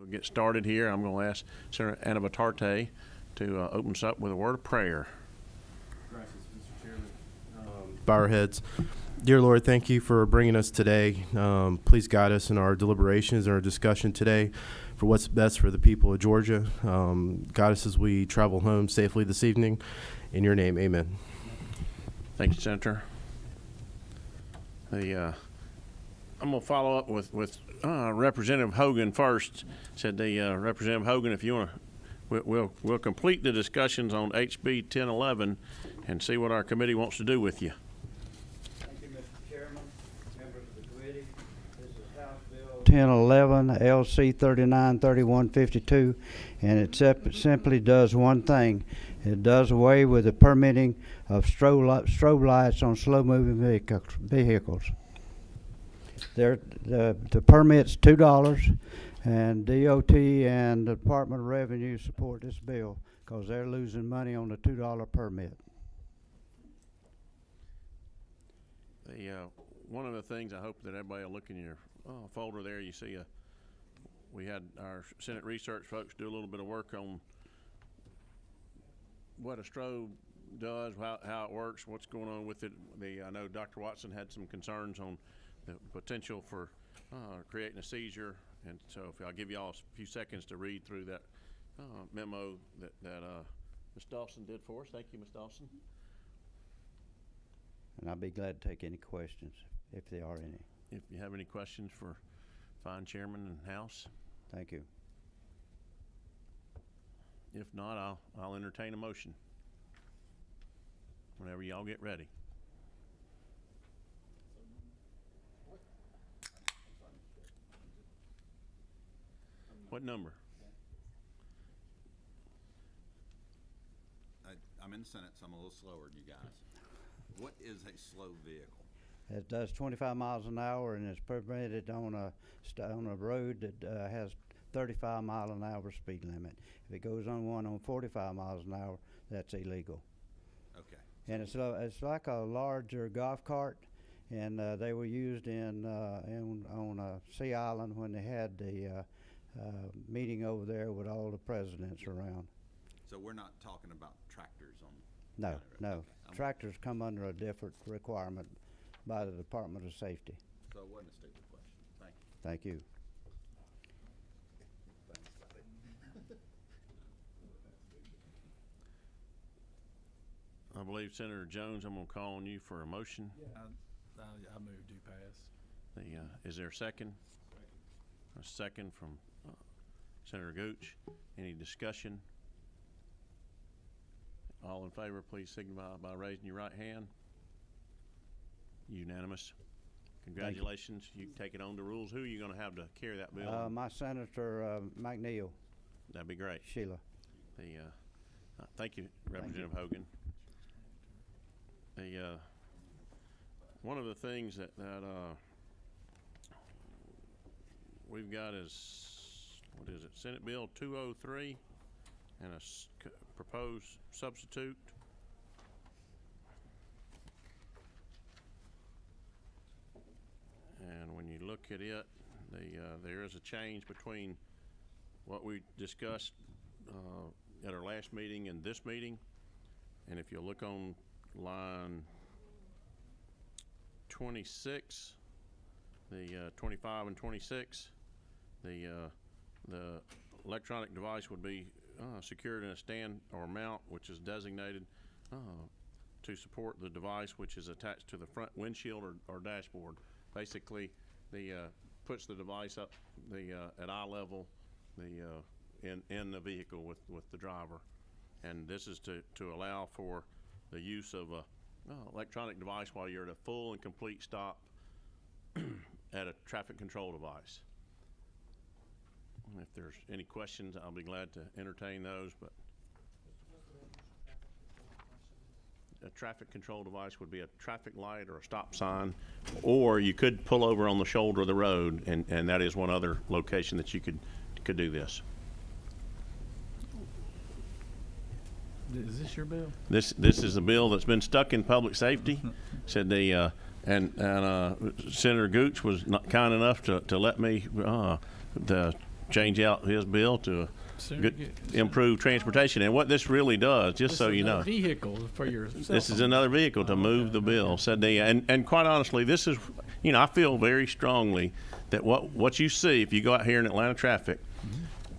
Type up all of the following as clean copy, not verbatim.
We'll get started here. I'm going to ask Senator Anna Batarte to open us up with a word of prayer. Gracias, Mr. Chairman. Bow our heads. Dear Lord, thank you for bringing us today. Please guide us in our deliberations and our discussion today for what's best for the people of Georgia. Guide us as we travel home safely this evening. In your name, amen. Thank you, Senator. I'm going to follow up with Representative Hogan first. Said Representative Hogan, if you want to, we'll complete the discussions on HB 1011 and see what our committee wants to do with you. Thank you, Mr. Chairman, members of the committee. This is House Bill 1011, LC 393152, and it simply does one thing. It does away with the permitting of strobe lights on slow-moving vehicles. The permit's $2, and DOT and the Department of Revenue support this bill because they're losing money on the $2 permit. One of the things I hope that everybody will look in your folder there, you see we had our Senate research folks do a little bit of work on what a strobe does, how it works, what's going on with it. I know Dr. Watson had some concerns on the potential for creating a seizure, and so if I'll give you all a few seconds to read through that memo that Ms. Dawson did for us. Thank you, Ms. Dawson. And I'll be glad to take any questions if there are any. If you have any questions for fine chairman and House. Thank you. If not, I'll entertain a motion whenever y'all get ready. What number? I'm in the Senate, so I'm a little slower than you guys. What is a slow vehicle? It does 25 miles an hour and is permitted on a road that has 35 mile an hour speed limit. If it goes on one on 45 miles an hour, that's illegal. Okay. And it's like a larger golf cart, and they were used on Sea Island when they had the meeting over there with all the presidents around. So we're not talking about tractors on? No, no. Okay. Tractors come under a different requirement by the Department of Safety. So it wasn't a stupid question. Thank you. Thank you. I believe Senator Jones, I'm going to call on you for a motion. I move to pass. Is there a second? A second from Senator Gooch. Any discussion? All in favor, please signify by raising your right hand. Unanimous. Congratulations. You can take it on the rules. Who are you going to have to carry that bill? My Senator McNeil, That'd be great. Sheila. Thank you, Representative Hogan. One of the things that we've got is, what is it, Senate Bill 203 and a proposed substitute. And when you look at it, there is a change between what we discussed at our last meeting and this meeting. And if you look on line 26, the 25 and 26, the electronic device would be secured in a stand or mount which is designated to support the device which is attached to the front windshield or dashboard. Basically, puts the device up at eye level in the vehicle with the driver, and this is to allow for the use of a electronic device while you're at a full and complete stop at a traffic control device. If there's any questions, I'll be glad to entertain those. But a traffic control device would be a traffic light or a stop sign, or you could pull over on the shoulder of the road, and that is one other location that you could do this. Is this your bill? This is a bill that's been stuck in public safety. Said and Senator Gooch was not kind enough to let me change out his bill to Sooner good, get- improve transportation. And what this really does, just This so is you a know, Vehicle for your. this is another vehicle to move the bill. Said they, and quite honestly, this is, I feel very strongly that what you see if you go out here in Atlanta traffic,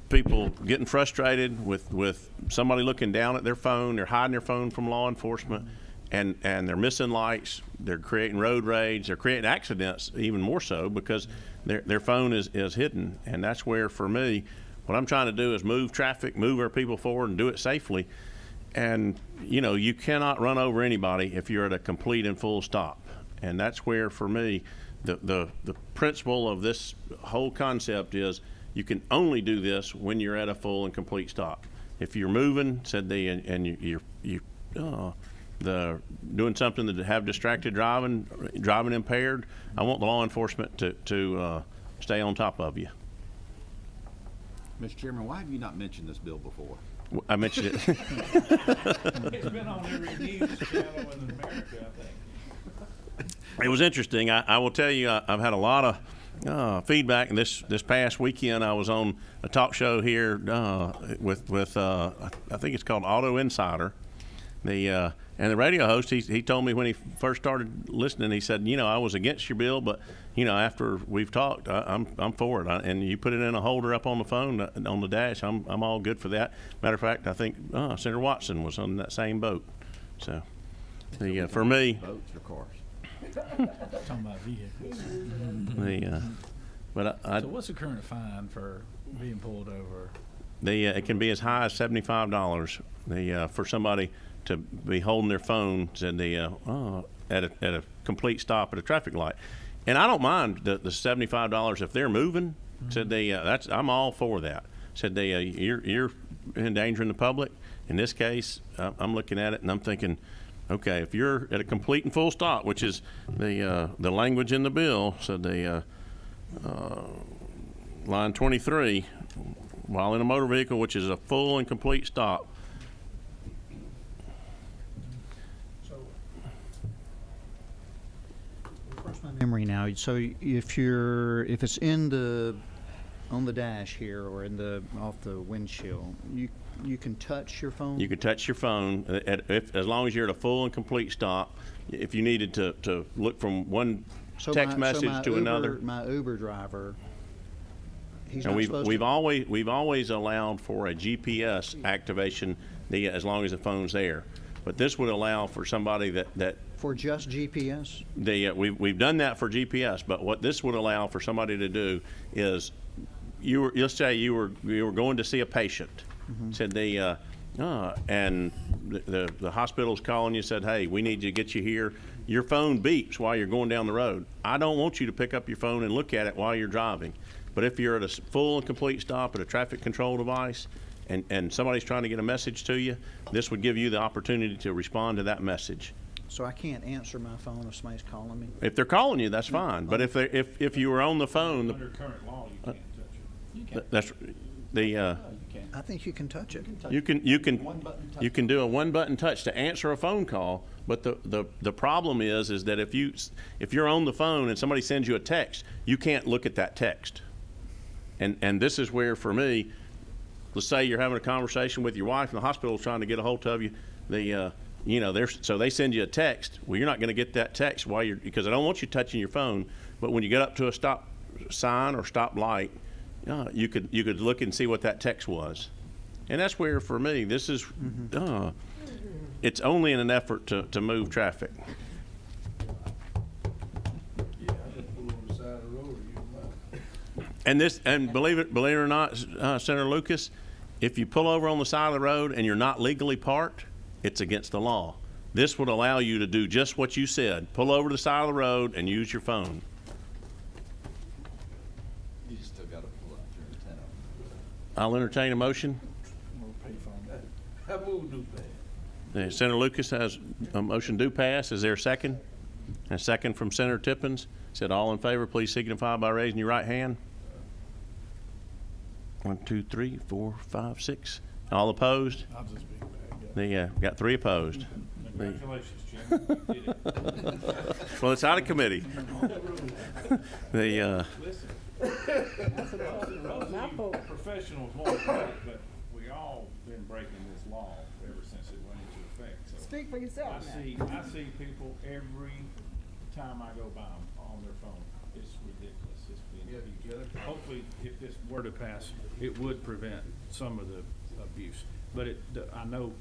people getting frustrated with somebody looking down at their phone, they're hiding their phone from law enforcement, and they're missing lights, they're creating road rage, they're creating accidents even more so because their phone is hidden. And that's where, for me, what I'm trying to do is move traffic, move our people forward, and do it safely. And, you cannot run over anybody if you're at a complete and full stop. And that's where, for me, the principle of this whole concept is you can only do this when you're at a full and complete stop. If you're moving, said they, and you're doing something that have distracted driving impaired, I want the law enforcement to stay on top of you. Mr. Chairman, why have you not mentioned this bill before? I mentioned it. It's been on every news channel in America, I think. It was interesting. I will tell you, I've had a lot of feedback. And this past weekend, I was on a talk show here with I think it's called Auto Insider. And the radio host, he told me when he first started listening, he said, I was against your bill, but after we've talked, I'm for it. And you put it in a holder up on the phone on the dash, I'm all good for that. Matter of fact, I think Senator Watson was on that same boat. So for me, Boats or cars? Talking about vehicles. but So what's the current fine for being pulled over? it can be as high as $75. For somebody to be holding their phone at a complete stop at a traffic light. And I don't mind the $75 if they're moving. Said I'm all for that. Said you're endangering the public. In this case, I'm looking at it and I'm thinking, okay, if you're at a complete and full stop, which is the language in the bill, said line 23, while in a motor vehicle, which is a full and complete stop. Memory now. So if it's on the dash here or off the windshield, you can touch your phone. You can touch your phone as long as you're at a full and complete stop. If you needed to look from one text message to another. My Uber driver. He's And not supposed we've to. we've always allowed for a GPS activation as long as the phone's there. But this would allow for somebody that For just GPS. we've done that for GPS. But what this would allow for somebody to do is let's say you were going to see a patient. Said and the hospital's calling you, said, hey, we need to get you here. Your phone beeps while you're going down the road. I don't want you to pick up your phone and look at it while you're driving. But if you're at a full and complete stop at a traffic control device and somebody's trying to get a message to you, this would give you the opportunity to respond to that message. So I can't answer my phone if somebody's calling me. If they're calling you, that's fine. But if you were on the phone, Under current law, you can't touch it. You can. that's the I think you can touch it. you can do a one button touch to answer a phone call. But the problem is that if you're on the phone and somebody sends you a text, you can't look at that text. And this is where, for me, let's say you're having a conversation with your wife and the hospital's trying to get a hold of you. So they send you a text. Well, you're not going to get that text because I don't want you touching your phone. But when you get up to a stop sign or stop light, you could look and see what that text was. And that's where, for me, this is it's only in an effort to move traffic. Yeah, I just pull on the side of the road, And believe it or not, Senator Lucas, if you pull over on the side of the road and you're not legally parked, it's against the law. This would allow you to do just what you said: pull over to the side of the road and use your phone. You just still gotta pull up your antenna. I'll entertain a motion. I move to pass. Senator Lucas has a motion to pass. Is there a second? A second from Senator Tippins. Said all in favor, please signify by raising your right hand. 1, 2, 3, 4, 5, 6. All opposed? I'll just be back. Got 3 opposed. Congratulations, Jim. You did it. Well, it's out of committee. Listen, Those professionals won't do it, but we all been breaking this law ever since it went into effect, so. Speak for yourself now. I see people every time I go by 'em on their phone. It's ridiculous. It's being abused. Hopefully, if this were to pass, it would prevent some of the abuse. But I know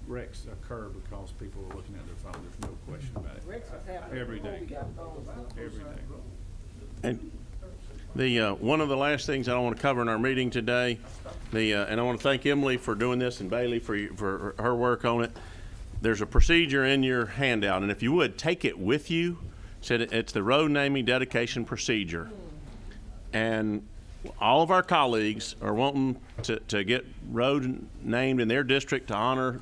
wrecks occur because people are looking at their phone. There's no question about it. Rex was happening Every before day. we got phones. Every day. And the, one of the last things I want to cover in our meeting today, and I want to thank Emily for doing this and Bailey for her work on it. There's a procedure in your handout, and if you would, take it with you. Said it's the road naming dedication procedure. And all of our colleagues are wanting to get road named in their district to honor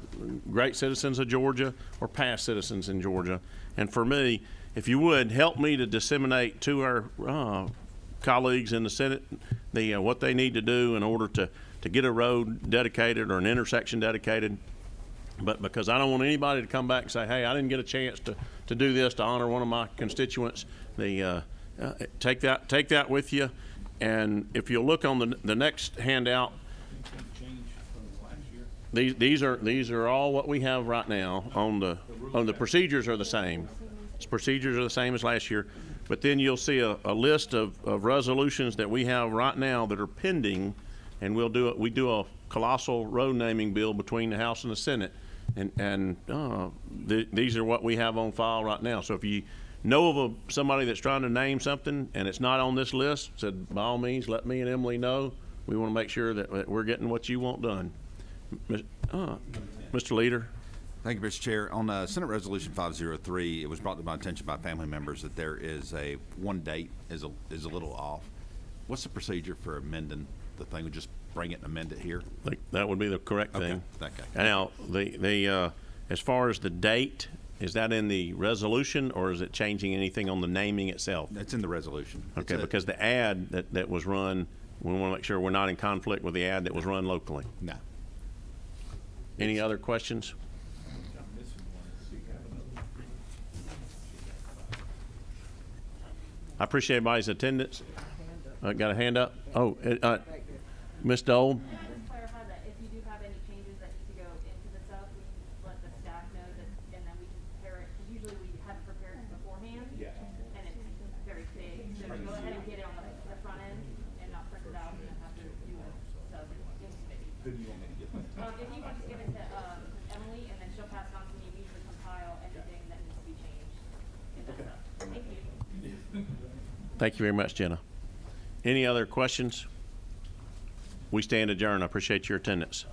great citizens of Georgia or past citizens in Georgia. And for me, if you would, help me to disseminate to our colleagues in the Senate what they need to do in order to get a road dedicated or an intersection dedicated. But because I don't want anybody to come back and say, hey, I didn't get a chance to do this to honor one of my constituents, take that with you. And if you look on the next handout, Change from last year. these are all what we have right now on the procedures are the same. Procedures are the same as last year, but then you'll see a list of resolutions that we have right now that are pending, and we do a colossal road naming bill between the House and the Senate, and these are what we have on file right now. So if you know of somebody that's trying to name something and it's not on this list, said by all means let me and Emily know. We want to make sure that we're getting what you want done. Mr. Leader. Thank you, Mr. Chair. On Senate Resolution 503, it was brought to my attention by family members that there is one date is a little off. What's the procedure for amending the thing? We just bring it and amend it here? Like, that would be the correct thing. Okay. Now, as far as the date, is that in the resolution or is it changing anything on the naming itself? It's in the resolution. Okay, because the ad that was run, we want to make sure we're not in conflict with the ad that was run locally. No. Any other questions? I appreciate everybody's attendance. Got a hand up? Oh, Ms. Dole? Just clarify that if you do have any changes that need to go into the sub, we can let the staff know that, and then we can prepare it, because usually we have to prepare it beforehand. Yeah. And it's very big, so go ahead and get it on the front end and not print it out and then have to do a sub in committee. Who do you want me to get that? If you can just give it to, Emily, and then she'll pass it on to me, we usually compile anything that needs to be changed in that sub. Thank you. Thank you very much, Jenna. Any other questions? We stand adjourned. I appreciate your attendance.